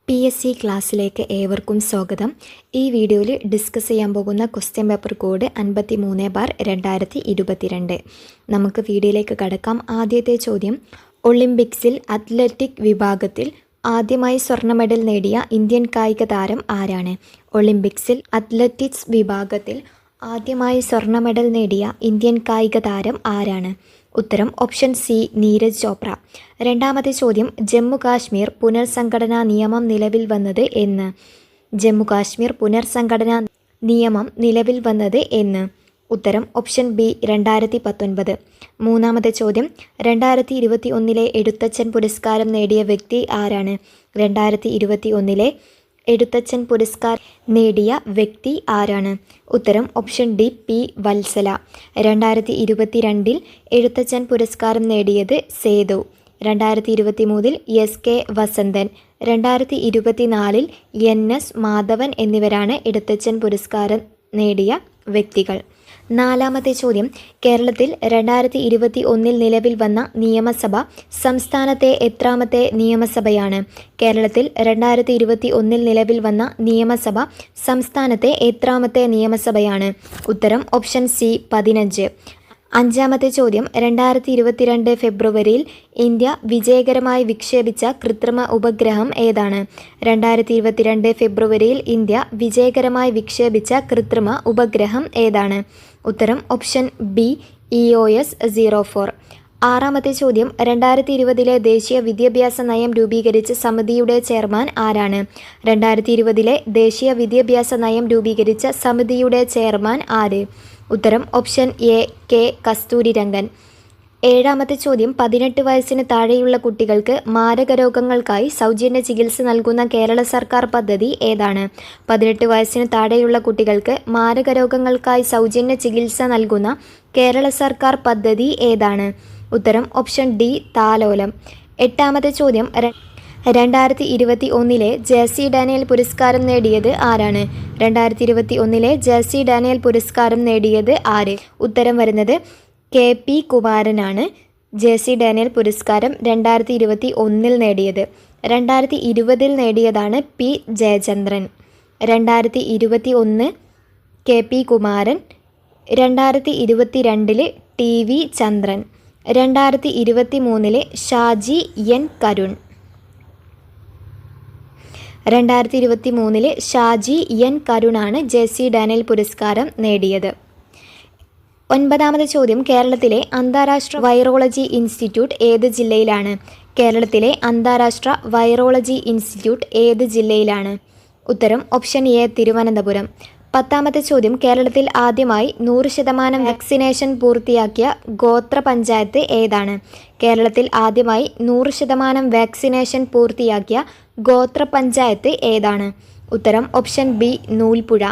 PSC ക്ലാസ്സിലേക്ക് ഏവർക്കും സ്വാഗതം. ഈ വീഡിയോയിൽ ഡിസ്കസ് ചെയ്യാൻ പോകുന്ന ക്വസ്റ്റ്യൻ പേപ്പർ കോഡ് 53/2022. നമുക്ക് വീഡിയോയിലേക്ക് കടക്കാം. ആദ്യത്തെ ചോദ്യം, ഒളിമ്പിക്സിൽ അത്ലറ്റിക് വിഭാഗത്തിൽ ആദ്യമായി സ്വർണ്ണ മെഡൽ നേടിയ ഇന്ത്യൻ കായിക താരം ആരാണ്? ഒളിമ്പിക്സിൽ അത്ലറ്റിക്സ് വിഭാഗത്തിൽ ആദ്യമായി സ്വർണ്ണ മെഡൽ നേടിയ ഇന്ത്യൻ കായിക താരം ആരാണ്? ഉത്തരം ഓപ്ഷൻ സി, നീരജ് ചോപ്ര. രണ്ടാമത്തെ ചോദ്യം, ജമ്മു കാശ്മീർ പുനർസംഘടനാ നിയമം നിലവിൽ വന്നത് എന്ന്? ജമ്മു കാശ്മീർ പുനർസംഘടനാ നിയമം നിലവിൽ വന്നത് എന്ന്? ഉത്തരം ഓപ്ഷൻ ബി, 2019. മൂന്നാമത്തെ ചോദ്യം, 2021 എഴുത്തച്ഛൻ പുരസ്കാരം നേടിയ വ്യക്തി ആരാണ്? 2021 എഴുത്തച്ഛൻ പുരസ്കാരം നേടിയ വ്യക്തി ആരാണ്? ഉത്തരം option D, P Vatsala. 2022 Ezhuthachan പുരസ്കാരം നേടിയത് സേതു. 2023 SK വസന്തൻ. 2024 NS മാധവൻ എന്നിവരാണ് എഴുത്തച്ഛൻ പുരസ്കാരം നേടിയ വ്യക്തികൾ. നാലാമത്തെ ചോദ്യം, കേരളത്തിൽ 2021 നിലവിൽ വന്ന നിയമസഭ സംസ്ഥാനത്തെ എത്രാമത്തെ നിയമസഭയാണ്? കേരളത്തിൽ 2021 നിലവിൽ വന്ന നിയമസഭ സംസ്ഥാനത്തെ എത്രാമത്തെ നിയമസഭയാണ്? ഉത്തരം ഓപ്ഷൻ സി, 15. അഞ്ചാമത്തെ ചോദ്യം, 2022 ഫെബ്രുവരിയിൽ ഇന്ത്യ വിജയകരമായി വിക്ഷേപിച്ച കൃത്രിമ ഉപഗ്രഹം ഏതാണ്? 2022 ഫെബ്രുവരിയിൽ ഇന്ത്യ വിജയകരമായി വിക്ഷേപിച്ച കൃത്രിമ ഉപഗ്രഹം ഏതാണ്? ഉത്തരം ഓപ്ഷൻ ബി, EOS 04. ആറാമത്തെ ചോദ്യം, 2020 ദേശീയ വിദ്യാഭ്യാസ നയം രൂപീകരിച്ച സമിതിയുടെ ചെയർമാൻ ആരാണ്? 2020 ദേശീയ വിദ്യാഭ്യാസ നയം രൂപീകരിച്ച സമിതിയുടെ ചെയർമാൻ ആര്? ഉത്തരം ഓപ്ഷൻ എ, കെ കസ്തൂരിരംഗൻ. ഏഴാമത്തെ ചോദ്യം, 18 വയസ്സിന് താഴെയുള്ള കുട്ടികൾക്ക് മാരകരോഗങ്ങൾക്കായി സൗജന്യ ചികിത്സ നൽകുന്ന കേരള സർക്കാർ പദ്ധതി ഏതാണ്? 18 വയസ്സിന് താഴെയുള്ള കുട്ടികൾക്ക് മാരകരോഗങ്ങൾക്കായി സൗജന്യ ചികിത്സ നൽകുന്ന കേരള സർക്കാർ പദ്ധതി ഏതാണ്? ഉത്തരം ഓപ്ഷൻ ഡി, താലോലം. എട്ടാമത്തെ ചോദ്യം, 2021 ജെസി ഡാനിയൽ പുരസ്കാരം നേടിയത് ആരാണ്? 2021 ജെസി ഡാനിയൽ പുരസ്കാരം നേടിയത് ആര്? ഉത്തരം വരുന്നത് KP കുമാരനാണ്. ജെസി ഡാനിയൽ പുരസ്കാരം 2021 നേടിയത്. 2020 നേടിയതാണ് P Jayachandran. 2021 KP Kumaran, 2022 TV Chandran, 2023 Shaji N Karun. 2023 Shaji N കരുണാണ് ജെസി ഡാനിയൽ പുരസ്കാരം നേടിയത്. ഒൻപതാമത്തെ ചോദ്യം, കേരളത്തിലെ അന്താരാഷ്ട്ര വൈറോളജി ഇൻസ്റ്റിറ്റ്യൂട്ട് ഏത് ജില്ലയിലാണ്? കേരളത്തിലെ അന്താരാഷ്ട്ര വൈറോളജി ഇൻസ്റ്റിറ്റ്യൂട്ട് ഏത് ജില്ലയിലാണ്? ഉത്തരം ഓപ്ഷൻ എ, തിരുവനന്തപുരം. പത്താമത്തെ ചോദ്യം, കേരളത്തിൽ ആദ്യമായി 100% വാക്സിനേഷൻ പൂർത്തിയാക്കിയ ഗോത്ര പഞ്ചായത്ത് ഏതാണ്? കേരളത്തിൽ ആദ്യമായി 100% വാക്സിനേഷൻ പൂർത്തിയാക്കിയ ഗോത്ര പഞ്ചായത്ത് ഏതാണ്? ഉത്തരം ഓപ്ഷൻ ബി, നൂൽപ്പുഴ.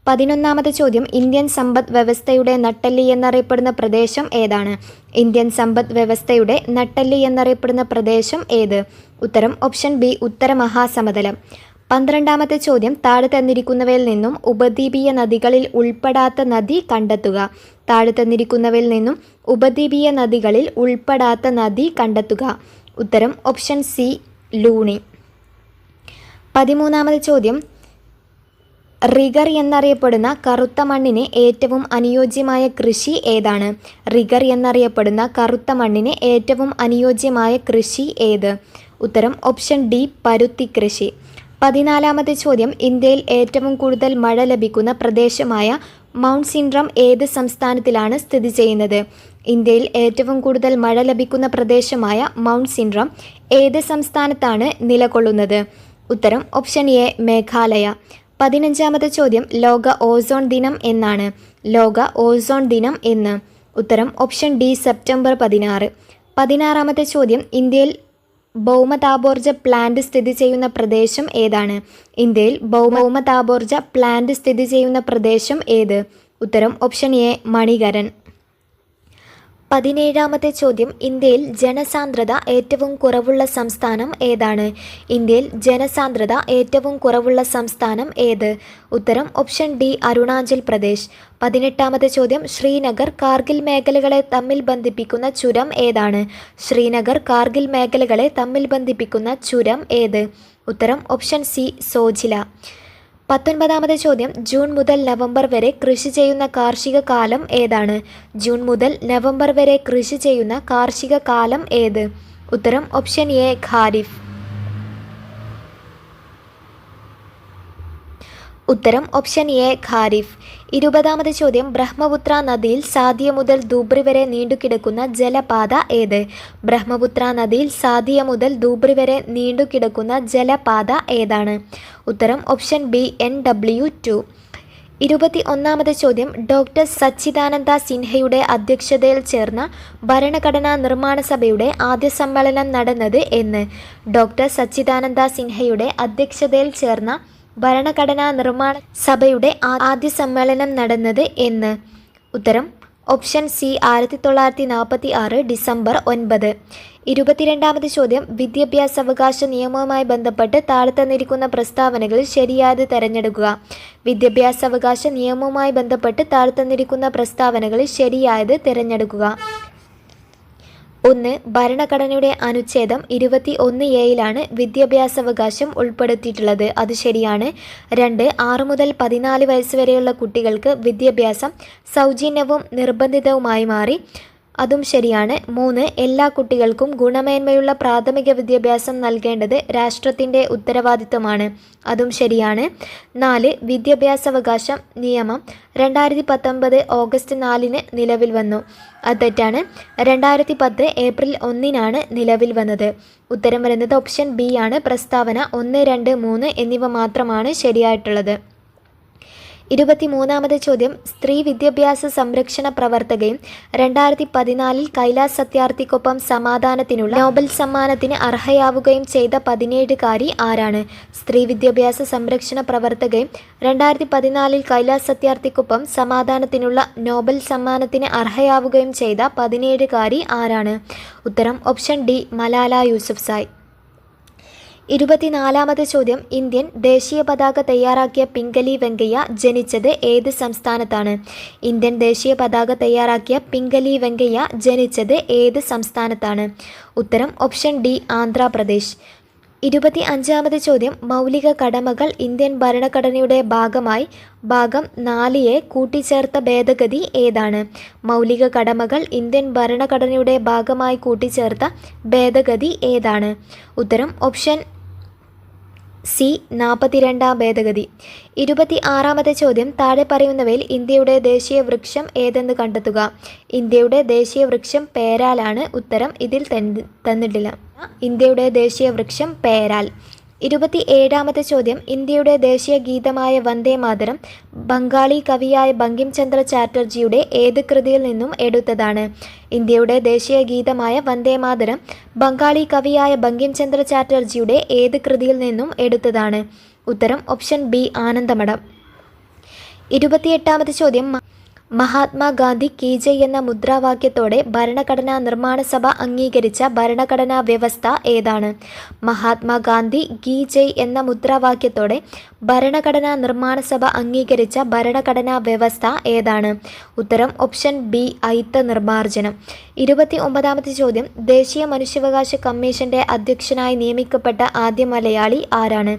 11ാമത്തെ ചോദ്യം, ഇന്ത്യൻ സമ്പദ് വ്യവസ്ഥയുടെ നട്ടെല്ല് എന്നറിയപ്പെടുന്ന പ്രദേശം ഏതാണ്? ഇന്ത്യൻ സമ്പദ് വ്യവസ്ഥയുടെ നട്ടെല്ല് എന്നറിയപ്പെടുന്ന പ്രദേശം ഏത്? ഉത്തരം ഓപ്ഷൻ ബി, ഉത്തര മഹാസമതലം. 12ാമത്തെ ചോദ്യം, താഴെ തന്നിരിക്കുന്നവയിൽ നിന്നും ഉപദ്വീപീയ നദികളിൽ ഉൾപ്പെടാത്ത നദി കണ്ടെത്തുക. താഴെ തന്നിരിക്കുന്നവയിൽ നിന്നും ഉപദ്വീപീയ നദികളിൽ ഉൾപ്പെടാത്ത നദി കണ്ടെത്തുക. ഉത്തരം ഓപ്ഷൻ സി, ലൂണി. 13ാമത്തെ ചോദ്യം, റിഗർ എന്നറിയപ്പെടുന്ന കറുത്ത മണ്ണിന് ഏറ്റവും അനുയോജ്യമായ കൃഷി ഏതാണ്? റിഗർ എന്നറിയപ്പെടുന്ന കറുത്ത മണ്ണിന് ഏറ്റവും അനുയോജ്യമായ കൃഷി ഏത്? ഉത്തരം ഓപ്ഷൻ ഡി, പരുത്തി കൃഷി. 14ാമത്തെ ചോദ്യം, ഇന്ത്യയിൽ ഏറ്റവും കൂടുതൽ മഴ ലഭിക്കുന്ന പ്രദേശമായ മൗണ്ട് സിൻഡ്രം ഏത് സംസ്ഥാനത്തിലാണ് സ്ഥിതി ചെയ്യുന്നത്? ഇന്ത്യയിൽ ഏറ്റവും കൂടുതൽ മഴ ലഭിക്കുന്ന പ്രദേശമായ മൗണ്ട് സിൻഡ്രം ഏത് സംസ്ഥാനത്താണ് നിലകൊള്ളുന്നത്? ഉത്തരം ഓപ്ഷൻ എ, മേഘാലയ. 15ാമത്തെ ചോദ്യം, ലോക ഓസോൺ ദിനം എന്നാണ്? ലോക ഓസോൺ ദിനം എന്ന്? ഉത്തരം ഓപ്ഷൻ ഡി, സെപ്റ്റംബർ 16. 16ാമത്തെ ചോദ്യം, ഇന്ത്യയിൽ ഭൗമതാപോർജ പ്ലാന്റ് സ്ഥിതി ചെയ്യുന്ന പ്രദേശം ഏതാണ്? ഇന്ത്യയിൽ ഭൗമതാപോർജ പ്ലാന്റ് സ്ഥിതി ചെയ്യുന്ന പ്രദേശം ഏത്? ഉത്തരം ഓപ്ഷൻ എ, മണികരൻ. 17ാമത്തെ ചോദ്യം, ഇന്ത്യയിൽ ജനസാന്ദ്രത ഏറ്റവും കുറവുള്ള സംസ്ഥാനം ഏതാണ്? ഇന്ത്യയിൽ ജനസാന്ദ്രത ഏറ്റവും കുറവുള്ള സംസ്ഥാനം ഏത്? ഉത്തരം ഓപ്ഷൻ ഡി, അരുണാചൽ പ്രദേശ്. 18ാമത്തെ ചോദ്യം, ശ്രീനഗർ കാർഗിൽ മേഖലകളെ തമ്മിൽ ബന്ധിപ്പിക്കുന്ന ചുരം ഏതാണ്? ശ്രീനഗർ കാർഗിൽ മേഖലകളെ തമ്മിൽ ബന്ധിപ്പിക്കുന്ന ചുരം ഏത്? ഉത്തരം ഓപ്ഷൻ സി, സോജില. 19ാമത്തെ ചോദ്യം, ജൂൺ മുതൽ നവംബർ വരെ കൃഷി ചെയ്യുന്ന കാർഷിക കാലം ഏതാണ്? ജൂൺ മുതൽ നവംബർ വരെ കൃഷി ചെയ്യുന്ന കാർഷിക കാലം ഏത്? ഉത്തരം ഓപ്ഷൻ എ, ഖാരിഫ്. ഉത്തരം ഓപ്ഷൻ എ, ഖാരിഫ്. 20ാമത്തെ ചോദ്യം, ബ്രഹ്മപുത്ര നദിയിൽ സാദിയ മുതൽ ധൂബ്രി വരെ നീണ്ടുകിടക്കുന്ന ജലപാത ഏത്? ബ്രഹ്മപുത്ര നദിയിൽ സാദിയ മുതൽ ധൂബ്രി വരെ നീണ്ടുകിടക്കുന്ന ജലപാത ഏതാണ്? ഉത്തരം ഓപ്ഷൻ ബി, NW2. 21ാമത്തെ ചോദ്യം, ഡോക്ടർ സച്ചിദാനന്ദ സിൻഹയുടെ അധ്യക്ഷതയിൽ ചേർന്ന ഭരണഘടനാ നിർമ്മാണ സഭയുടെ ആദ്യ സമ്മേളനം നടന്നത് എന്ന്? ഡോക്ടർ സച്ചിദാനന്ദ സിൻഹയുടെ അധ്യക്ഷതയിൽ ചേർന്ന ഭരണഘടനാ നിർമ്മാണ സഭയുടെ ആദ്യ സമ്മേളനം നടന്നത് എന്ന്? ഉത്തരം ഓപ്ഷൻ സി, 1946 ഡിസംബർ 9. 22ാമത്തെ ചോദ്യം, വിദ്യാഭ്യാസാവകാശ നിയമവുമായി ബന്ധപ്പെട്ട് താഴെ തന്നിരിക്കുന്ന പ്രസ്താവനകളിൽ ശരിയായത് തിരഞ്ഞെടുക്കുക. വിദ്യാഭ്യാസാവകാശ നിയമവുമായി ബന്ധപ്പെട്ട് താഴെ തന്നിരിക്കുന്ന പ്രസ്താവനകളിൽ ശരിയായത് തിരഞ്ഞെടുക്കുക. 1. ഭരണഘടനയുടെ അനുച്ഛേദം 21A വിദ്യാഭ്യാസാവകാശം ഉൾപ്പെടുത്തിയിട്ടുള്ളത്. അത് ശരിയാണ്. 2. 6 മുതൽ 14 വയസ്സ് വരെയുള്ള കുട്ടികൾക്ക് വിദ്യാഭ്യാസം സൗജന്യവും നിർബന്ധിതവുമായി മാറി. അതും ശരിയാണ്. 3. എല്ലാ കുട്ടികൾക്കും ഗുണമേന്മയുള്ള പ്രാഥമിക വിദ്യാഭ്യാസം നൽകേണ്ടത് രാഷ്ട്രത്തിൻ്റെ ഉത്തരവാദിത്തമാണ്. അതും ശരിയാണ്. 4. വിദ്യാഭ്യാസാവകാശ നിയമം 2019 ഓഗസ്റ്റ് 4 നിലവിൽ വന്നു. അത് തെറ്റാണ്. 2010 ഏപ്രിൽ 1 നിലവിൽ വന്നത്. ഉത്തരം വരുന്നത് ഓപ്ഷൻ ബി ആണ്. പ്രസ്താവന 1, 2, 3 എന്നിവ മാത്രമാണ് ശരിയായിട്ടുള്ളത്. 23ാമത്തെ ചോദ്യം, സ്ത്രീ വിദ്യാഭ്യാസ സംരക്ഷണ പ്രവർത്തകയും 2014 കൈലാസ് സത്യാർത്ഥിക്കൊപ്പം സമാധാനത്തിനുള്ള നോബൽ സമ്മാനത്തിന് അർഹയാവുകയും ചെയ്ത 17കാരി ആരാണ്? സ്ത്രീ വിദ്യാഭ്യാസ സംരക്ഷണ പ്രവർത്തകയും 2014 കൈലാസ് സത്യാർത്ഥിക്കൊപ്പം സമാധാനത്തിനുള്ള നോബൽ സമ്മാനത്തിന് അർഹയാവുകയും ചെയ്ത 17കാരി ആരാണ്? ഉത്തരം ഓപ്ഷൻ ഡി, മലാല യൂസഫ്സായ്. 24ാമത്തെ ചോദ്യം, ഇന്ത്യൻ ദേശീയ പതാക തയ്യാറാക്കിയ പിംഗലി വെങ്കയ്യ ജനിച്ചത് ഏത് സംസ്ഥാനത്താണ്? ഇന്ത്യൻ ദേശീയ പതാക തയ്യാറാക്കിയ പിംഗലി വെങ്കയ്യ ജനിച്ചത് ഏത് സംസ്ഥാനത്താണ്? ഉത്തരം ഓപ്ഷൻ ഡി, ആന്ധ്രാപ്രദേശ്. 25ാമത്തെ ചോദ്യം, മൗലിക കടമകൾ ഇന്ത്യൻ ഭരണഘടനയുടെ ഭാഗമായി ഭാഗം 4A കൂട്ടിച്ചേർത്ത ഭേദഗതി ഏതാണ്? മൗലിക കടമകൾ ഇന്ത്യൻ ഭരണഘടനയുടെ ഭാഗമായി കൂട്ടിച്ചേർത്ത ഭേദഗതി ഏതാണ്? ഉത്തരം ഓപ്ഷൻ സി, 42ാം ഭേദഗതി. 26ാമത്തെ ചോദ്യം, താഴെ പറയുന്നവയിൽ ഇന്ത്യയുടെ ദേശീയ വൃക്ഷം ഏതെന്ന് കണ്ടെത്തുക. ഇന്ത്യയുടെ ദേശീയ വൃക്ഷം പേരാലാണ്. ഉത്തരം ഇതിൽ തന്നിട്ടില്ല. ഇന്ത്യയുടെ ദേശീയ വൃക്ഷം പേരാൽ. 27ാമത്തെ ചോദ്യം, ഇന്ത്യയുടെ ദേശീയ ഗീതമായ വന്ദേ മാതരം ബംഗാളി കവിയായ ബങ്കിം ചന്ദ്ര ചാറ്റർജിയുടെ ഏത് കൃതിയിൽ നിന്നും എടുത്തതാണ്? ഇന്ത്യയുടെ ദേശീയ ഗീതമായ വന്ദേ മാതരം ബംഗാളി കവിയായ ബങ്കിം ചന്ദ്ര ചാറ്റർജിയുടെ ഏത് കൃതിയിൽ നിന്നും എടുത്തതാണ്? ഉത്തരം ഓപ്ഷൻ ബി, ആനന്ദമഠം. 28ാമത്തെ ചോദ്യം, മഹാത്മാഗാന്ധി കീ ജയ് എന്ന മുദ്രാവാക്യത്തോടെ ഭരണഘടനാ നിർമ്മാണ സഭ അംഗീകരിച്ച ഭരണഘടനാ വ്യവസ്ഥ ഏതാണ്? മഹാത്മാഗാന്ധി കീ ജയ് എന്ന മുദ്രാവാക്യത്തോടെ ഭരണഘടനാ നിർമ്മാണ സഭ അംഗീകരിച്ച ഭരണഘടനാ വ്യവസ്ഥ ഏതാണ്? ഉത്തരം ഓപ്ഷൻ ബി, അയിത്ത നിർമ്മാർജ്ജനം. 29ാമത്തെ ചോദ്യം, ദേശീയ മനുഷ്യാവകാശ കമ്മീഷന്റെ അധ്യക്ഷനായി നിയമിക്കപ്പെട്ട ആദ്യ മലയാളി ആരാണ്?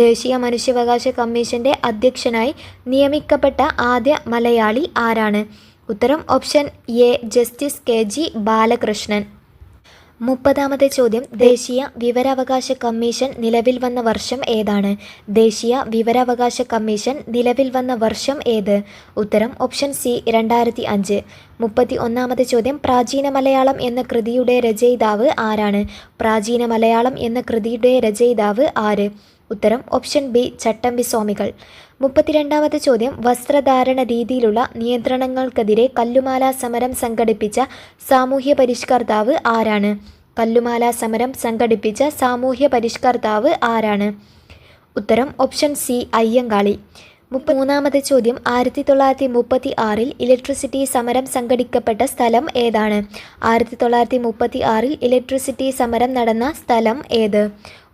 ദേശീയ മനുഷ്യാവകാശ കമ്മീഷന്റെ അധ്യക്ഷനായി നിയമിക്കപ്പെട്ട ആദ്യ മലയാളി ആരാണ്? ഉത്തരം option A, justice KG Balakrishnan. 30ാമത്തെ ചോദ്യം, ദേശീയ വിവരാവകാശ കമ്മീഷൻ നിലവിൽ വന്ന വർഷം ഏതാണ്? ദേശീയ വിവരാവകാശ കമ്മീഷൻ നിലവിൽ വന്ന വർഷം ഏത്? ഉത്തരം ഓപ്ഷൻ സി, 2005. 31ാമത്തെ ചോദ്യം, പ്രാചീന മലയാളം എന്ന കൃതിയുടെ രചയിതാവ് ആരാണ്? പ്രാചീന മലയാളം എന്ന കൃതിയുടെ രചയിതാവ് ആര്? ഉത്തരം ഓപ്ഷൻ ബി, ചട്ടമ്പി സ്വാമികൾ. 32ാമത്തെ ചോദ്യം, വസ്ത്രധാരണ രീതിയിലുള്ള നിയന്ത്രണങ്ങൾക്കെതിരെ കല്ലുമാല സമരം സംഘടിപ്പിച്ച സാമൂഹ്യ പരിഷ്കർത്താവ് ആരാണ്? കല്ലുമാല സമരം സംഘടിപ്പിച്ച സാമൂഹ്യ പരിഷ്കർത്താവ് ആരാണ്? ഉത്തരം ഓപ്ഷൻ സി, അയ്യങ്കാളി. മൂന്നാമത്തെ ചോദ്യം 1936 ഇലക്ട്രിസിറ്റി സമരം സംഘടിക്കപ്പെട്ട സ്ഥലം ഏതാണ്? 1936 ഇലക്ട്രിസിറ്റി സമരം നടന്ന സ്ഥലം ഏത്?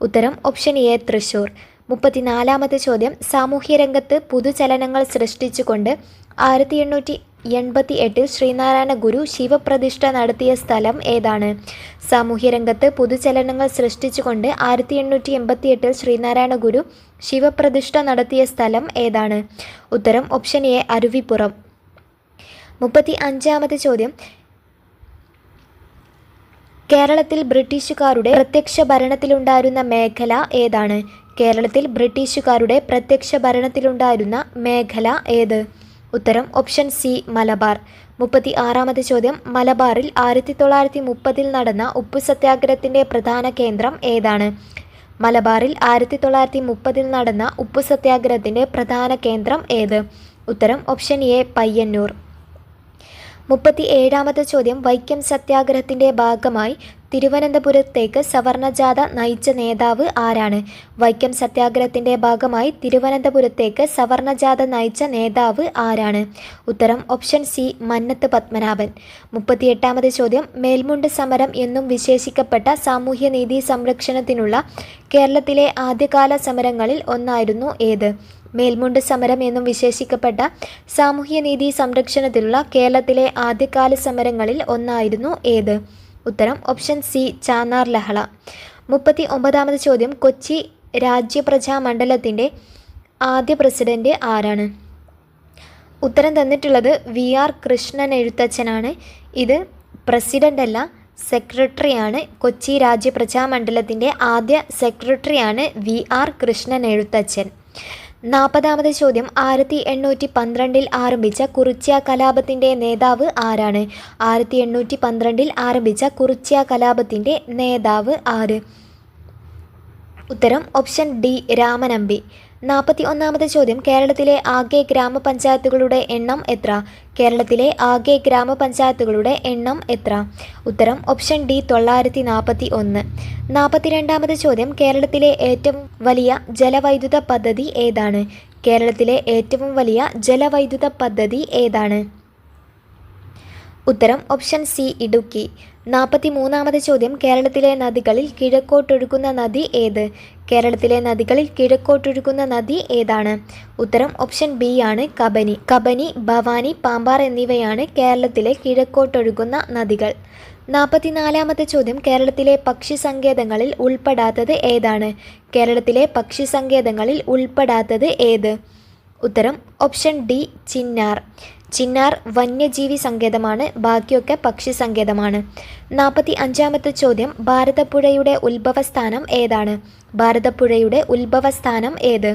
ഉത്തരം ഓപ്ഷൻ എ തൃശൂർ. 34-ാമത്തെ ചോദ്യം സാമൂഹ്യരംഗത്ത് പുതുചലനങ്ങൾ സൃഷ്ടിച്ചുകൊണ്ട് 1888 ശ്രീനാരായണ ഗുരു ശിവപ്രതിഷ്ഠ നടത്തിയ സ്ഥലം ഏതാണ്? സാമൂഹ്യരംഗത്ത് പുതുചലനങ്ങൾ സൃഷ്ടിച്ചുകൊണ്ട് 1888 ശ്രീനാരായണ ഗുരു ശിവപ്രതിഷ്ഠ നടത്തിയ സ്ഥലം ഏതാണ്? ഉത്തരം ഓപ്ഷൻ എ അരുവിപ്പുറം. 35-ാമത്തെ ചോദ്യം കേരളത്തിൽ ബ്രിട്ടീഷുകാരുടെ പ്രത്യക്ഷ ഭരണത്തിലുണ്ടായിരുന്ന മേഖല ഏതാണ്? കേരളത്തിൽ ബ്രിട്ടീഷുകാരുടെ പ്രത്യക്ഷ ഭരണത്തിലുണ്ടായിരുന്ന മേഖല ഏത്? ഉത്തരം ഓപ്ഷൻ സി മലബാർ. 36-ാമത്തെ ചോദ്യം മലബാറിൽ 1930 നടന്ന ഉപ്പു സത്യാഗ്രഹത്തിൻ്റെ പ്രധാന കേന്ദ്രം ഏതാണ്? മലബാറിൽ 1930 നടന്ന ഉപ്പു സത്യാഗ്രഹത്തിൻ്റെ പ്രധാന കേന്ദ്രം ഏത്? ഉത്തരം ഓപ്ഷൻ എ പയ്യന്നൂർ. 37-ാമത്തെ ചോദ്യം വൈക്കം സത്യാഗ്രഹത്തിൻ്റെ ഭാഗമായി തിരുവനന്തപുരത്തേക്ക് സവർണജാഥ നയിച്ച നേതാവ് ആരാണ്? വൈക്കം സത്യാഗ്രഹത്തിൻ്റെ ഭാഗമായി തിരുവനന്തപുരത്തേക്ക് സവർണജാഥ നയിച്ച നേതാവ് ആരാണ്? ഉത്തരം ഓപ്ഷൻ സി മന്നത്ത് പത്മനാഭൻ. 38-ാമത്തെ ചോദ്യം മേൽമുണ്ട് സമരം എന്നും വിശേഷിക്കപ്പെട്ട സാമൂഹ്യനീതി സംരക്ഷണത്തിനുള്ള കേരളത്തിലെ ആദ്യകാല സമരങ്ങളിൽ ഒന്നായിരുന്നു ഏത്? മേൽമുണ്ട് സമരം എന്നും വിശേഷിക്കപ്പെട്ട സാമൂഹ്യനീതി സംരക്ഷണത്തിലുള്ള കേരളത്തിലെ ആദ്യകാല സമരങ്ങളിൽ ഒന്നായിരുന്നു ഏത്? ഉത്തരം ഓപ്ഷൻ സി ചാന്നാർ ലഹള. 39-ാമത്തെ ചോദ്യം കൊച്ചി രാജ്യപ്രജാ മണ്ഡലത്തിൻ്റെ ആദ്യ പ്രസിഡന്റ് ആരാണ്? ഉത്തരം തന്നിട്ടുള്ളത് വി ആർ കൃഷ്ണൻ എഴുത്തച്ഛനാണ്. ഇത് പ്രസിഡൻ്റ് അല്ല, സെക്രട്ടറിയാണ്. കൊച്ചി രാജ്യപ്രജാ മണ്ഡലത്തിൻ്റെ ആദ്യ സെക്രട്ടറിയാണ് വി ആർ കൃഷ്ണൻ എഴുത്തച്ഛൻ. 40-ാമത്തെ ചോദ്യം 1812 ആരംഭിച്ച കുറിച്യ കലാപത്തിൻ്റെ നേതാവ് ആരാണ്? 1812 ആരംഭിച്ച കുറിച്യ കലാപത്തിൻ്റെ നേതാവ് ആര്? ഉത്തരം ഓപ്ഷൻ ഡി രാമനമ്പി. 41-ാമത്തെ ചോദ്യം കേരളത്തിലെ ആകെ ഗ്രാമപഞ്ചായത്തുകളുടെ എണ്ണം എത്ര? കേരളത്തിലെ ആകെ ഗ്രാമപഞ്ചായത്തുകളുടെ എണ്ണം എത്ര? ഉത്തരം ഓപ്ഷൻ ഡി 941. 42-ാമത്തെ ചോദ്യം കേരളത്തിലെ ഏറ്റവും വലിയ ജലവൈദ്യുത പദ്ധതി ഏതാണ്? കേരളത്തിലെ ഏറ്റവും വലിയ ജലവൈദ്യുത പദ്ധതി ഏതാണ്? ഉത്തരം ഓപ്ഷൻ സി ഇടുക്കി. 43-ാമത്തെ ചോദ്യം കേരളത്തിലെ നദികളിൽ കിഴക്കോട്ടൊഴുകുന്ന നദി ഏത്? കേരളത്തിലെ നദികളിൽ കിഴക്കോട്ടൊഴുകുന്ന നദി ഏതാണ്? ഉത്തരം ഓപ്ഷൻ ബി ആണ് കബനി. കബനി, ഭവാനി, പാമ്പാർ എന്നിവയാണ് കേരളത്തിലെ കിഴക്കോട്ടൊഴുകുന്ന നദികൾ. 44-ാമത്തെ ചോദ്യം കേരളത്തിലെ പക്ഷി സങ്കേതങ്ങളിൽ ഉൾപ്പെടാത്തത് ഏതാണ്? കേരളത്തിലെ പക്ഷി സങ്കേതങ്ങളിൽ ഉൾപ്പെടാത്തത് ഏത്? ഉത്തരം ഓപ്ഷൻ ഡി ചിന്നാർ. ചിന്നാർ വന്യജീവി സങ്കേതമാണ്, ബാക്കിയൊക്കെ പക്ഷി സങ്കേതമാണ്. 45-ാമത്തെ ചോദ്യം ഭാരതപ്പുഴയുടെ ഉത്ഭവസ്ഥാനം ഏതാണ്? ഭാരതപ്പുഴയുടെ ഉത്ഭവസ്ഥാനം ഏത്?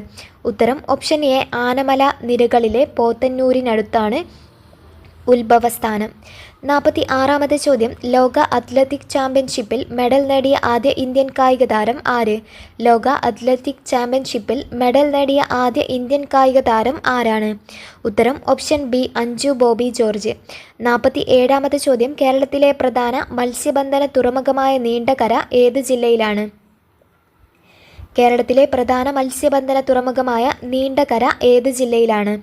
ഉത്തരം ഓപ്ഷൻ എ ആനമല നിരകളിലെ പോത്തന്നൂരിനടുത്താണ് ഉത്ഭവസ്ഥാനം. 46-ാമത്തെ ചോദ്യം ലോക അത്ലറ്റിക് ചാമ്പ്യൻഷിപ്പിൽ മെഡൽ നേടിയ ആദ്യ ഇന്ത്യൻ കായിക താരം ആര്? ലോക അത്ലറ്റിക് ചാമ്പ്യൻഷിപ്പിൽ മെഡൽ നേടിയ ആദ്യ ഇന്ത്യൻ കായിക താരം ആരാണ്? ഉത്തരം ഓപ്ഷൻ ബി അഞ്ജു ബോബി ജോർജ്. 47-ാമത്തെ ചോദ്യം കേരളത്തിലെ പ്രധാന മത്സ്യബന്ധന തുറമുഖമായ നീണ്ടകര ഏത് ജില്ലയിലാണ്? കേരളത്തിലെ പ്രധാന മത്സ്യബന്ധന തുറമുഖമായ നീണ്ടകര ഏത് ജില്ലയിലാണ്?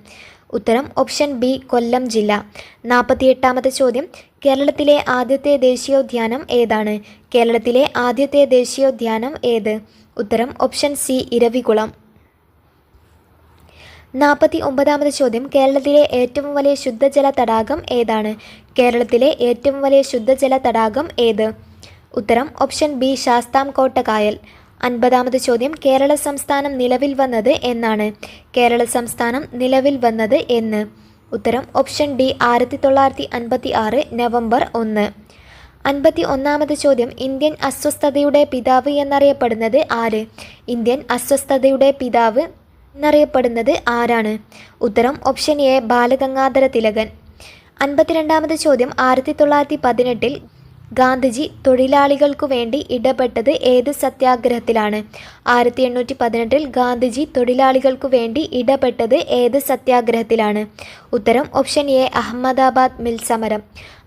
ഉത്തരം ഓപ്ഷൻ ബി കൊല്ലം ജില്ല. 48-ാമത്തെ ചോദ്യം കേരളത്തിലെ ആദ്യത്തെ ദേശീയോദ്യാനം ഏതാണ്? കേരളത്തിലെ ആദ്യത്തെ ദേശീയോദ്യാനം ഏത്? ഉത്തരം ഓപ്ഷൻ സി ഇരവികുളം. 49-ാമത്തെ ചോദ്യം കേരളത്തിലെ ഏറ്റവും വലിയ ശുദ്ധജല തടാകം ഏതാണ്? കേരളത്തിലെ ഏറ്റവും വലിയ ശുദ്ധജല തടാകം ഏത്? ഉത്തരം ഓപ്ഷൻ ബി ശാസ്താംകോട്ട കായൽ. 50-ാമത്തെ ചോദ്യം കേരള സംസ്ഥാനം നിലവിൽ വന്നത് എന്നാണ്? കേരള സംസ്ഥാനം നിലവിൽ വന്നത് എന്ന്? ഉത്തരം ഓപ്ഷൻ ഡി 1956 നവംബർ 1. 51-ാമത്തെ ചോദ്യം ഇന്ത്യൻ അസ്വസ്ഥതയുടെ പിതാവ് എന്നറിയപ്പെടുന്നത് ആര്? ഇന്ത്യൻ അസ്വസ്ഥതയുടെ പിതാവ് എന്നറിയപ്പെടുന്നത് ആരാണ്? ഉത്തരം ഓപ്ഷൻ എ ബാലഗംഗാധര തിലകൻ. 52-ാമത്തെ ചോദ്യം 1918 ഗാന്ധിജി തൊഴിലാളികൾക്കു വേണ്ടി ഇടപെട്ടത് ഏത് സത്യാഗ്രഹത്തിലാണ്? 1818 ഗാന്ധിജി തൊഴിലാളികൾക്കു വേണ്ടി ഇടപെട്ടത് ഏത് സത്യാഗ്രഹത്തിലാണ്? ഉത്തരം ഓപ്ഷൻ എ അഹമ്മദാബാദ് മിൽ സമരം.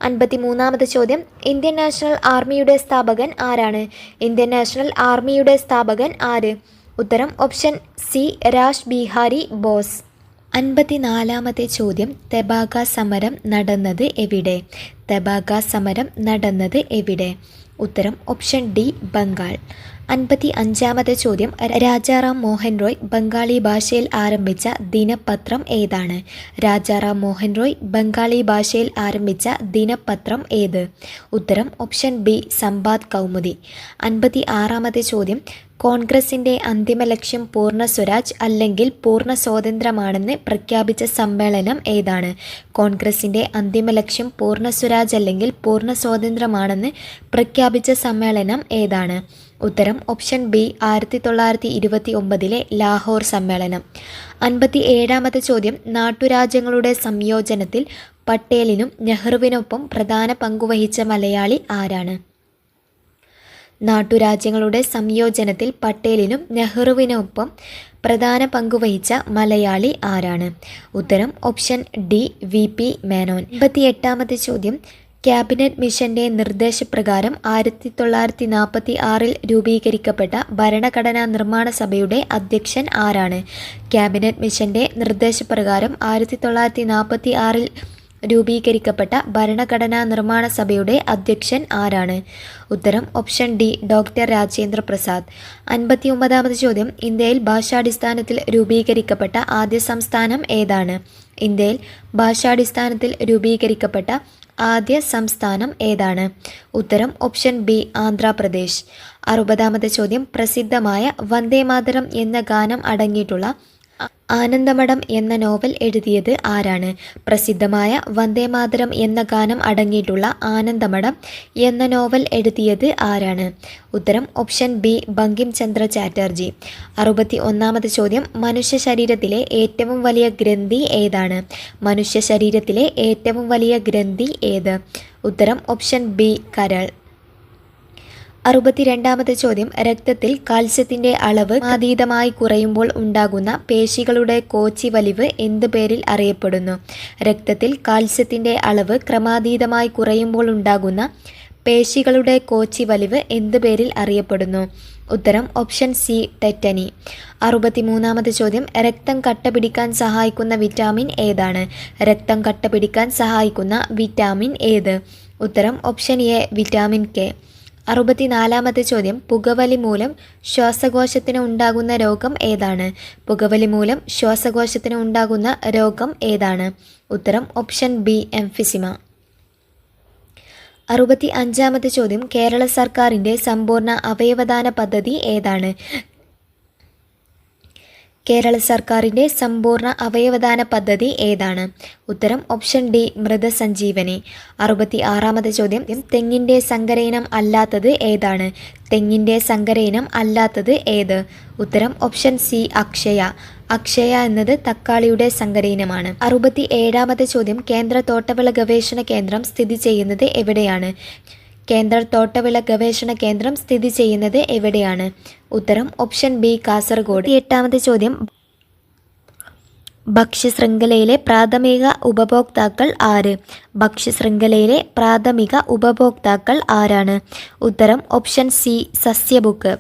53-ാമത്തെ ചോദ്യം ഇന്ത്യൻ നാഷണൽ ആർമിയുടെ സ്ഥാപകൻ ആരാണ്? ഇന്ത്യൻ നാഷണൽ ആർമിയുടെ സ്ഥാപകൻ ആര്? ഉത്തരം ഓപ്ഷൻ സി രാജ് ബിഹാരി ബോസ്. 54-ാമത്തെ ചോദ്യം, തെബാഗ സമരം നടന്നത് എവിടെ? തെബാഗ സമരം നടന്നത് എവിടെ? ഉത്തരം ഓപ്ഷൻ ഡി, ബംഗാൾ. 55-ാമത്തെ ചോദ്യം, രാജാറാം മോഹൻ റോയ് ബംഗാളി ഭാഷയിൽ ആരംഭിച്ച ദിനപത്രം ഏതാണ്? രാജാറാം മോഹൻ റോയ് ബംഗാളി ഭാഷയിൽ ആരംഭിച്ച ദിനപത്രം ഏത്? ഉത്തരം ഓപ്ഷൻ ബി, സംബാദ് കൗമുദി. 56-ാമത്തെ ചോദ്യം, കോൺഗ്രസിൻ്റെ അന്തിമ ലക്ഷ്യം പൂർണ്ണ സ്വരാജ് അല്ലെങ്കിൽ പൂർണ്ണ സ്വാതന്ത്ര്യമാണെന്ന് പ്രഖ്യാപിച്ച സമ്മേളനം ഏതാണ്? കോൺഗ്രസിൻ്റെ അന്തിമ ലക്ഷ്യം പൂർണ്ണ സ്വരാജ് അല്ലെങ്കിൽ പൂർണ്ണ സ്വാതന്ത്ര്യമാണെന്ന് പ്രഖ്യാപിച്ച സമ്മേളനം ഏതാണ്? ഉത്തരം ഓപ്ഷൻ ബി, 1929-ലെ ലാഹോർ സമ്മേളനം. 57-ാമത്തെ ചോദ്യം, നാട്ടുരാജ്യങ്ങളുടെ സംയോജനത്തിൽ പട്ടേലിനും നെഹ്റുവിനൊപ്പം പ്രധാന പങ്കുവഹിച്ച മലയാളി ആരാണ്? നാട്ടുരാജ്യങ്ങളുടെ സംയോജനത്തിൽ പട്ടേലിനും നെഹ്റുവിനൊപ്പം പ്രധാന പങ്കുവഹിച്ച മലയാളി ആരാണ്? ഉത്തരം ഓപ്ഷൻ ഡി, വി.പി. മേനോൻ. 58-ാമത്തെ ചോദ്യം, ക്യാബിനറ്റ് മിഷന്റെ നിർദ്ദേശപ്രകാരം 1946-ൽ രൂപീകരിക്കപ്പെട്ട ഭരണഘടനാ നിർമ്മാണ സഭയുടെ അധ്യക്ഷൻ ആരാണ്? ക്യാബിനറ്റ് മിഷന്റെ നിർദ്ദേശപ്രകാരം 1946-ൽ രൂപീകരിക്കപ്പെട്ട ഭരണഘടനാ നിർമ്മാണ സഭയുടെ അധ്യക്ഷൻ ആരാണ്? ഉത്തരം option D, doctor Rajendra Prasad. 59-ാമത് ചോദ്യം, ഇന്ത്യയിൽ ഭാഷാടിസ്ഥാനത്തിൽ രൂപീകരിക്കപ്പെട്ട ആദ്യ സംസ്ഥാനം ഏതാണ്? ഇന്ത്യയിൽ ഭാഷാടിസ്ഥാനത്തിൽ രൂപീകരിക്കപ്പെട്ട ആദ്യ സംസ്ഥാനം ഏതാണ്? ഉത്തരം ഓപ്ഷൻ ബി, ആന്ധ്രാപ്രദേശ്. 60-ാമത്തെ ചോദ്യം, പ്രസിദ്ധമായ വന്ദേമാതരം എന്ന ഗാനം അടങ്ങിയിട്ടുള്ള ആനന്ദമഠം എന്ന നോവൽ എഴുതിയത് ആരാണ്? പ്രസിദ്ധമായ വന്ദേമാതരം എന്ന ഗാനം അടങ്ങിയിട്ടുള്ള ആനന്ദമഠം എന്ന നോവൽ എഴുതിയത് ആരാണ്? ഉത്തരം ഓപ്ഷൻ ബി, ബങ്കിം ചന്ദ്ര ചാറ്റർജി. 61-ാമത് ചോദ്യം, മനുഷ്യ ശരീരത്തിലെ ഏറ്റവും വലിയ ഗ്രന്ഥി ഏതാണ്? മനുഷ്യ ശരീരത്തിലെ ഏറ്റവും വലിയ ഗ്രന്ഥി ഏത്? ഉത്തരം ഓപ്ഷൻ ബി, കരൾ. 62-ാമത്തെ ചോദ്യം, രക്തത്തിൽ കാൽസ്യത്തിന്റെ അളവ് ക്രമാതീതമായി കുറയുമ്പോൾ ഉണ്ടാകുന്ന പേശികളുടെ കോച്ചി വലിവ് എന്ത് പേരിൽ അറിയപ്പെടുന്നു? രക്തത്തിൽ കാൽസ്യത്തിന്റെ അളവ് ക്രമാതീതമായി കുറയുമ്പോൾ ഉണ്ടാകുന്ന പേശികളുടെ കോച്ചി വലിവ് എന്ത് പേരിൽ അറിയപ്പെടുന്നു? ഉത്തരം ഓപ്ഷൻ സി, ടെറ്റനി. 63-ാമത്തെ ചോദ്യം, രക്തം കട്ടപിടിക്കാൻ സഹായിക്കുന്ന വിറ്റാമിൻ ഏതാണ്? രക്തം കട്ടപിടിക്കാൻ സഹായിക്കുന്ന വിറ്റാമിൻ ഏത്? ഉത്തരം ഓപ്ഷൻ എ, വിറ്റാമിൻ കെ. 64-ാമത്തെ ചോദ്യം, പുകവലി മൂലം ശ്വാസകോശത്തിന് ഉണ്ടാകുന്ന രോഗം ഏതാണ്? പുകവലി മൂലം ശ്വാസകോശത്തിന് ഉണ്ടാകുന്ന രോഗം ഏതാണ്? ഉത്തരം ഓപ്ഷൻ ബി, എംഫിസിമ. 65-ാമത്തെ ചോദ്യം, കേരള സർക്കാരിൻ്റെ സമ്പൂർണ്ണ അവയവദാന പദ്ധതി ഏതാണ്? കേരള സർക്കാരിൻ്റെ സമ്പൂർണ്ണ അവയവദാന പദ്ധതി ഏതാണ്? ഉത്തരം ഓപ്ഷൻ ഡി, മൃതസഞ്ജീവനി. 66-ാമത്തെ ചോദ്യം, തെങ്ങിൻ്റെ സങ്കരയിനം അല്ലാത്തത് ഏതാണ്? തെങ്ങിൻ്റെ സങ്കരയിനം അല്ലാത്തത് ഏത്? ഉത്തരം ഓപ്ഷൻ സി, അക്ഷയ. അക്ഷയ എന്നത് തക്കാളിയുടെ സങ്കരയിനമാണ്. 67-ാമത്തെ ചോദ്യം, കേന്ദ്ര തോട്ടവിള ഗവേഷണ കേന്ദ്രം സ്ഥിതി ചെയ്യുന്നത് എവിടെയാണ്? കേന്ദ്ര തോട്ടവിള ഗവേഷണ കേന്ദ്രം സ്ഥിതി ചെയ്യുന്നത് എവിടെയാണ്? ഉത്തരം ഓപ്ഷൻ ബി, കാസർഗോഡ്. 8-ാമത്തെ ചോദ്യം, ഭക്ഷ്യശൃംഖലയിലെ പ്രാഥമിക ഉപഭോക്താക്കൾ ആര്? ഭക്ഷ്യശൃംഖലയിലെ പ്രാഥമിക ഉപഭോക്താക്കൾ ആരാണ്? ഉത്തരം ഓപ്ഷൻ സി, സസ്യബുക്ക്.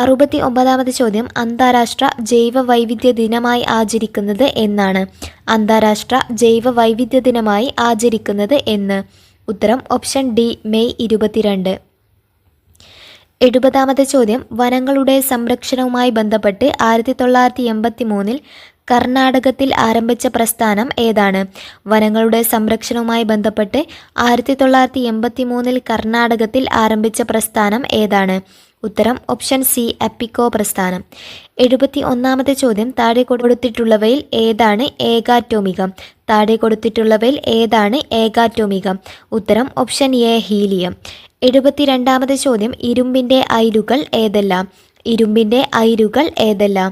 69-ാമത്തെ ചോദ്യം, അന്താരാഷ്ട്ര ജൈവ വൈവിധ്യ ദിനമായി ആചരിക്കുന്നത് എന്നാണ്? അന്താരാഷ്ട്ര ജൈവ വൈവിധ്യ ദിനമായി ആചരിക്കുന്നത് എന്ന്? ഉത്തരം ഓപ്ഷൻ ഡി, മെയ് 22. 70-ാമത്തെ ചോദ്യം, വനങ്ങളുടെ സംരക്ഷണവുമായി ബന്ധപ്പെട്ട് 1983-ൽ കർണാടകത്തിൽ ആരംഭിച്ച പ്രസ്ഥാനം ഏതാണ്? വനങ്ങളുടെ സംരക്ഷണവുമായി ബന്ധപ്പെട്ട് 1983-ൽ കർണാടകത്തിൽ ആരംഭിച്ച പ്രസ്ഥാനം ഏതാണ്? ഉത്തരം ഓപ്ഷൻ സി, എപ്പിക്കോ പ്രസ്ഥാനം. 71-ാമത്തെ ചോദ്യം, താഴെ കൊടുത്തിട്ടുള്ളവയിൽ ഏതാണ് ഏകാറ്റോമികം? താഴെ കൊടുത്തിട്ടുള്ളവയിൽ ഏതാണ് ഏകാറ്റോമികം? ഉത്തരം ഓപ്ഷൻ എ, ഹീലിയം. 72-ാമത്തെ ചോദ്യം, ഇരുമ്പിൻ്റെ അയിരുകൾ ഏതെല്ലാം? ഇരുമ്പിൻ്റെ അയിരുകൾ ഏതെല്ലാം?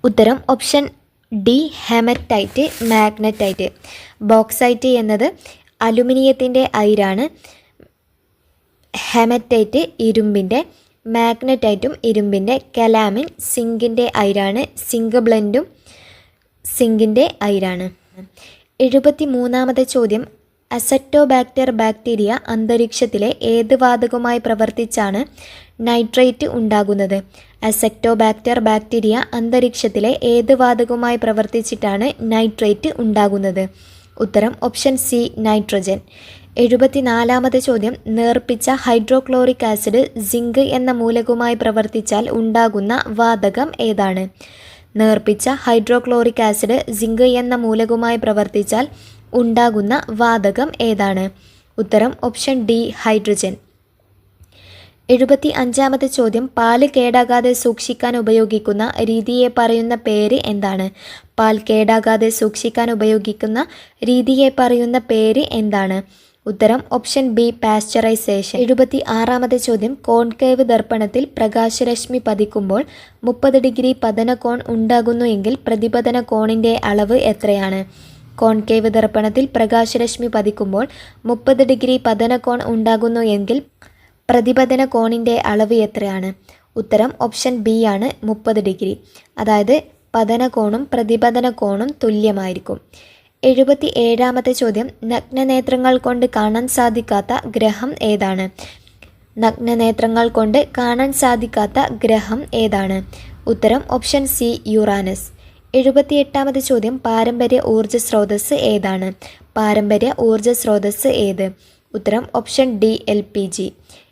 ഉത്തരം option D, haematite, magnetite. Bauxite എന്നത് അലുമിനിയത്തിൻ്റെ അയിരാണ്. ഹെമറ്റൈറ്റ് ഇരുമ്പിൻ്റെ, മാഗ്നറ്റൈറ്റും ഇരുമ്പിൻ്റെ, കലാമിൻ സിങ്കിൻ്റെ അയിരാണ്. സിങ്ക് ബ്ലെൻഡും സിങ്കിൻ്റെ അയിരാണ്. 73-ാമത്തെ ചോദ്യം, അസറ്റോബാക്ടർ ബാക്ടീരിയ അന്തരീക്ഷത്തിലെ ഏത് വാതകവുമായി പ്രവർത്തിച്ചാണ് നൈട്രേറ്റ് ഉണ്ടാകുന്നത്? അസറ്റോബാക്ടർ ബാക്ടീരിയ അന്തരീക്ഷത്തിലെ ഏത് വാതകവുമായി പ്രവർത്തിച്ചിട്ടാണ് നൈട്രേറ്റ് ഉണ്ടാകുന്നത്? ഉത്തരം ഓപ്ഷൻ സി, നൈട്രജൻ. 74-ാമത്തെ ചോദ്യം, നേർപ്പിച്ച ഹൈഡ്രോക്ലോറിക് ആസിഡ് സിങ്ക് എന്ന മൂലകവുമായി പ്രവർത്തിച്ചാൽ ഉണ്ടാകുന്ന വാതകം ഏതാണ്? നേർപ്പിച്ച ഹൈഡ്രോക്ലോറിക് ആസിഡ് സിങ്ക് എന്ന മൂലകവുമായി പ്രവർത്തിച്ചാൽ ഉണ്ടാകുന്ന വാതകം ഏതാണ്? ഉത്തരം ഓപ്ഷൻ ഡി, ഹൈഡ്രജൻ. 75-ാമത്തെ ചോദ്യം, പാല് കേടാകാതെ സൂക്ഷിക്കാൻ ഉപയോഗിക്കുന്ന രീതിയെ പറയുന്ന പേര് എന്താണ്? പാൽ കേടാകാതെ സൂക്ഷിക്കാൻ ഉപയോഗിക്കുന്ന രീതിയെ പറയുന്ന പേര് എന്താണ്? ഉത്തരം ഓപ്ഷൻ ബി, പാസ്ചറൈസേഷൻ. 76-ാമത്തെ ചോദ്യം, കോൺകേവ് ദർപ്പണത്തിൽ പ്രകാശരശ്മി പതിക്കുമ്പോൾ 30 ഡിഗ്രി പതന കോൺ ഉണ്ടാകുന്നു എങ്കിൽ പ്രതിപതന കോണിൻ്റെ അളവ് എത്രയാണ്? കോൺകേവ് ദർപ്പണത്തിൽ പ്രകാശരശ്മി പതിക്കുമ്പോൾ 30 ഡിഗ്രി പതന കോൺ ഉണ്ടാകുന്നു എങ്കിൽ പ്രതിപതന കോണിൻ്റെ അളവ് എത്രയാണ്? ഉത്തരം ഓപ്ഷൻ ബി ആണ്, 30 ഡിഗ്രി. അതായത് പതന കോണും പ്രതിപതന കോണും തുല്യമായിരിക്കും. 77-ാമത്തെ ചോദ്യം, നഗ്നനേത്രങ്ങൾ കൊണ്ട് കാണാൻ സാധിക്കാത്ത ഗ്രഹം ഏതാണ്? നഗ്നനേത്രങ്ങൾ കൊണ്ട് കാണാൻ സാധിക്കാത്ത ഗ്രഹം ഏതാണ്? ഉത്തരം ഓപ്ഷൻ സി, യുറാനസ്. 78-ാമത്തെ ചോദ്യം, പാരമ്പര്യ ഊർജ്ജ സ്രോതസ്സ് ഏതാണ്? പാരമ്പര്യ ഊർജ്ജ സ്രോതസ്സ് ഏത്? ഉത്തരം ഓപ്ഷൻ ഡി, LPG.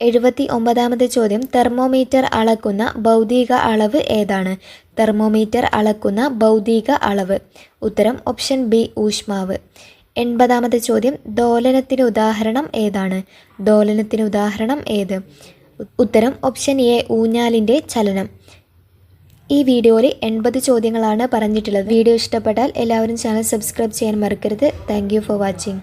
79-ാമത്തെ ചോദ്യം, തെർമോമീറ്റർ അളക്കുന്ന ഭൗതിക അളവ് ഏതാണ്? തെർമോമീറ്റർ അളക്കുന്ന ഭൗതിക അളവ്. ഉത്തരം ഓപ്ഷൻ ബി, ഊഷ്മാവ്. 80-ാമത്തെ ചോദ്യം, ദോലനത്തിന് ഉദാഹരണം ഏതാണ്? ദോലനത്തിന് ഉദാഹരണം ഏത്? ഉത്തരം ഓപ്ഷൻ എ, ഊഞ്ഞാലിൻ്റെ ചലനം. ഈ വീഡിയോയിൽ 80 ചോദ്യങ്ങളാണ് പറഞ്ഞിട്ടുള്ളത്. വീഡിയോ ഇഷ്ടപ്പെട്ടാൽ എല്ലാവരും ചാനൽ സബ്സ്ക്രൈബ് ചെയ്യാൻ മറക്കരുത്. Thank you for watching.